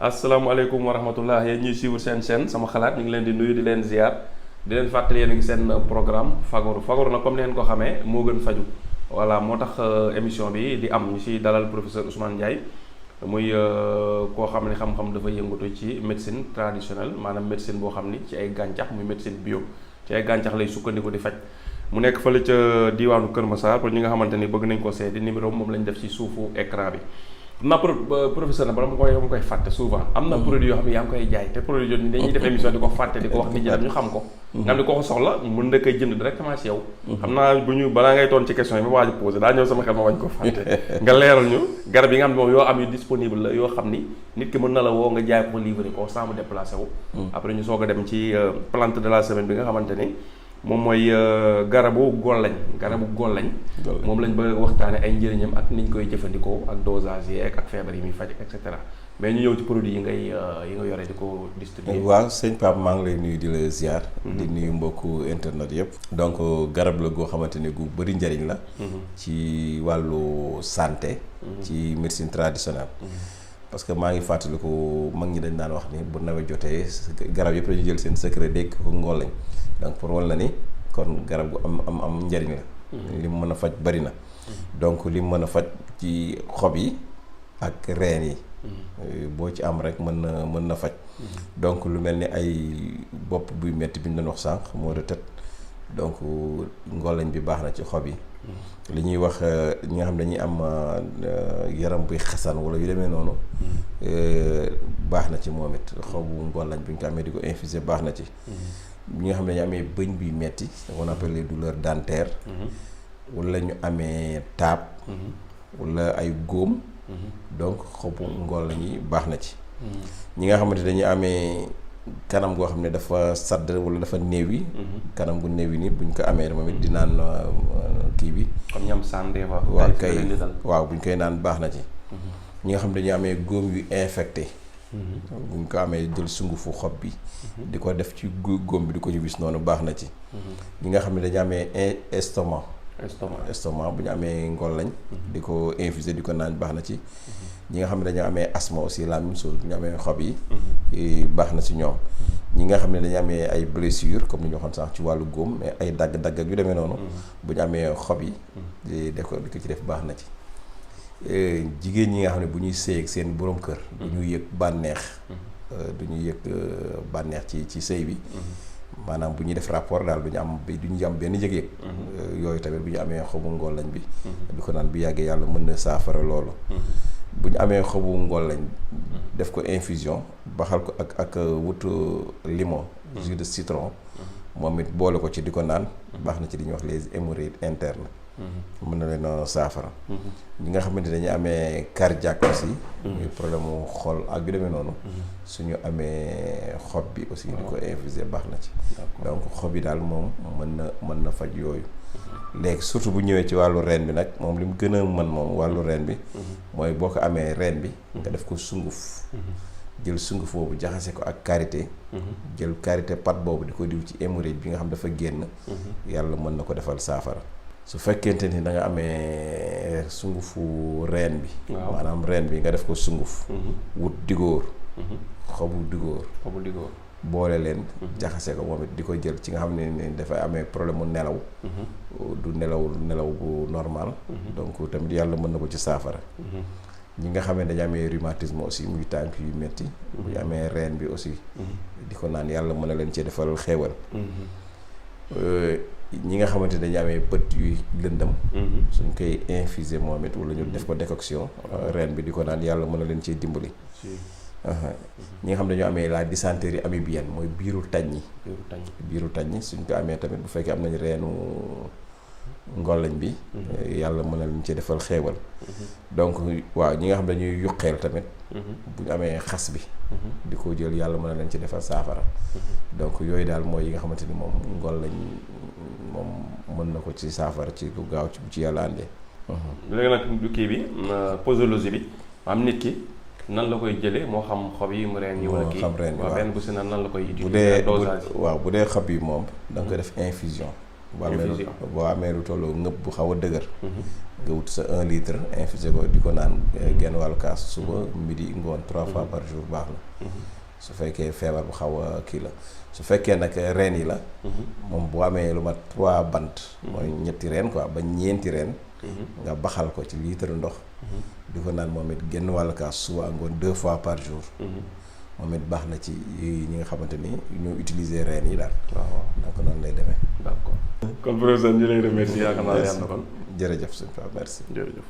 asalaamaaleykum wa rahmatullah yéen ñuy suivre seen chaîne sama xalaat ñu ngi leen di nuyu di leen ziar di leen fàttali yéen a ngi seen programme fagaru nag comme ni ngeen ko xamee moo gën faju voilà moo tax émission bi di am ñu si dalal professeur Ousmane Ndiaye muy koo xam ne xam-xam dafa yëngatu ci médecine traditionnelle maanaam médecine boo xam ni ci ay gàncax muy médecine bio ci ay gàncax lay sukkandiku di faj mu nekk fële ca diwaanu Kër Massar pour ñi nga xamante ni bëgg nañ ko seeti numéro moom lañ def ci suufu écran bi. na professeur na bala ma koy fàtte souvent am na produit yoo xam ne yaa ngi koy jaay te produit yooyu dañuy def émission di ko fàtte di ko wax nit ñi ñu xam ko nga xam ne ko soxla mën na koy jënd directement ci yow xam naa bu ñu balaa ngay toon ci question yi ma waaj a posé daa ñëw sama xel ma wañ ko fàtte nga leeral ñu garab yi nga xam ne moom yoo am yu disponible la yoo xam ni nit ki mën na la woo nga jaay ko livré ko sans mu déplacé wu après ñu soog a dem ci plante de la semaine bi nga xamante ni moom mooy garabu gollañ moom lañ bëgg waxtaane ay njëriñam ak niñ koy jëfandikoo ak dosage yi ak feebar yi muy faj et cetera mais ñu ñëw ci produit yi nga yore di ko distribuer. waaw sëñ Pape maa ngi lay nuyu di la ziar. di nuyu mbokku internet yëpp. donc garab la goo xamante ne gu bëri njëriñ la. ci wàllu santé. ci médecine traditionnelle. parce que maa ngi fàttaliku mag ñi dañ daan wax ni bu nawet jotee garab yëpp dañu jël seen secret dégg ko ngooñ lañ donc pour wal na ni kon garab gu am njëriñ la. li mu mën a faj bari na. donc li mu mën a faj ci xob yi ak reen yi. boo ci am rek mën na faj. donc lu mel ni ay bopp buy metti bi ñu doon wax sànq moo de tët donc ngooñ bi baax na ci xob yi. li ñuy wax ñi nga xam dañuy am yaram buy xasan wala yu demee noonu baax na ci moom it xobu ngooñ bu ñu ko amee di ko infuser baax na ci. ñi nga xam ne dañu amee bëñ buy metti on appelle les douleurs dentaires. wala ñu amee taab. wala ay góom. donc xobu ngooñ yi baax na ci. ñi nga xamante dañuy amee kanam goo xam ne dafa sadd wala dafa néewi. kanam gu néewi nii buñ ko amee moom it di naan kii bi. comme ñam sànde waaw kay waaw buñ koy naan baax na ci. ñi nga xam ne dañuy amee góom yu infecté. buñ ko amee jël sungufu xob bi. di ko def ci góom bi di ko ci wis noonu baax na ci. ñi nga xam ne dañu amee estomac bu ñu amee ngooñ di ko infuser di ko naan baax na ci. ñi nga xam ne dañoo amee asthme aussi la même chose bu ñu amee xob yi baax na ci ñoom. ñi nga xam ne dañu amee ay blessure comme ni ñu waxoon sax ci wàllu góom mais ay dagg-dagg ak yu demee noonu. bu ñu amee xob yi. di ko ci def baax na ci. jigéen ñi nga xam ne bu ñuy sëy ak seen borom kër. du ñu yëg bànneex. du ñu yëg bànneex ci sëy bi. maanaam bu ñuy def rapport daal du ñu am benn yëg-yëg. yooyu tamit bu ñu amee xobu ngooñ bi. di ko naan bu yàggee yàlla mën na saafara loolu. bu ñu amee xobu ngooñ def ko infusion baxal ko ak wut limon. jus de citron. moom it boole ko ci di ko naan. baax na ci li ñuy wax les hémorroïdes internes. mën na leen saafara. ñi nga xamante dañuy amee cardiaque aussi. muy problème mu xol ak yu demee noonu. suñu amee xob bi aussi di ko infuser baax na ci. donc xob yi daal moom mën na faj yooyu. léegi surtout bu ñëwee ci wàllu reen bi nag moom li mu gën a mën moom wàllu reen bi. mooy boo ko amee reen bi. nga def ko sunguf. jël sunguf boobu jaxase ko ak karité. jël karité pat boobu di ko diw ci hémorroïde bi nga xam dafa génn. yàlla mën na ko defal saafara. su fekkente ni da nga amee sungufu reen bi. maanaam reen bi nga def ko sunguf. wut digóor. xobu digóor. boole leen. jaxase ko moom it di ko jël ci nga xam ne dafay amee problème mu nelaw. du nelaw bu normal. donc tamit yàlla mën na ko ci saafara. ñi nga xam ne dañu amee rhumatisme aussi muy tànk yu metti bu ñu amee reen bi aussi. di ko naan yàlla mën na leen cee defal xéewal. ñi nga xamante dañu amee bët yuy lëndëm. suñ koy infuser moom it wala ñu def ko décoction. reen bi di ko naan yàlla mën na leen cee dimbali. ñi nga xam ne dañoo amee la dysenterie amibienne mooy biiru tañ yi suñ ko amee tamit bu fekkee am nañu reenu ngooñ bi. yàlla mën na leen cee defal xéewal. donc waaw ñi nga xam ne dañuy yuqeel tamit. bu ñu amee xas bi. di ko jël yàlla mën na leen ci defal saafara. donc yooyu daal mooy yi nga xamante ni moom ngooñ moom mën na ko ci saafara ci lu gaaw ci yàlla àndee. léegi nag kii bi posologie bi am nit ki nan la koy jëlee moo xam xob yi mu reen yi wala kii xam reen yi waaw benn bu si nan la koy utiliser dosage bu dee xob yi moom da nga koy def infusion. boo amee lu tolloo ngëpp bu xaw a dëgër. nga wut sa 1 litre infusé ko di ko naan genn wàllu kaas suba midi ngoon 3 fois par jour baax na. su fekkee feebar bu xaw a kii la su fekkee nag reen yi la. moom bu amee lu mat 3 bant. mooy ñetti reen quoi ba ñeenti reen. nga baxal ko ci litre ndox. di ko naan moom it genn wàllu kaas suba ngoon 2 fois par jour. moom it baax na ci ñi nga xamante ni ñu utiliser reen yi daal. waaw donc noonu lay demee. d'accord kon professeur ñu lay remercier yaakaar naa yàlla na kon. jërëjëf sëñ Pape merci. jërëjëf.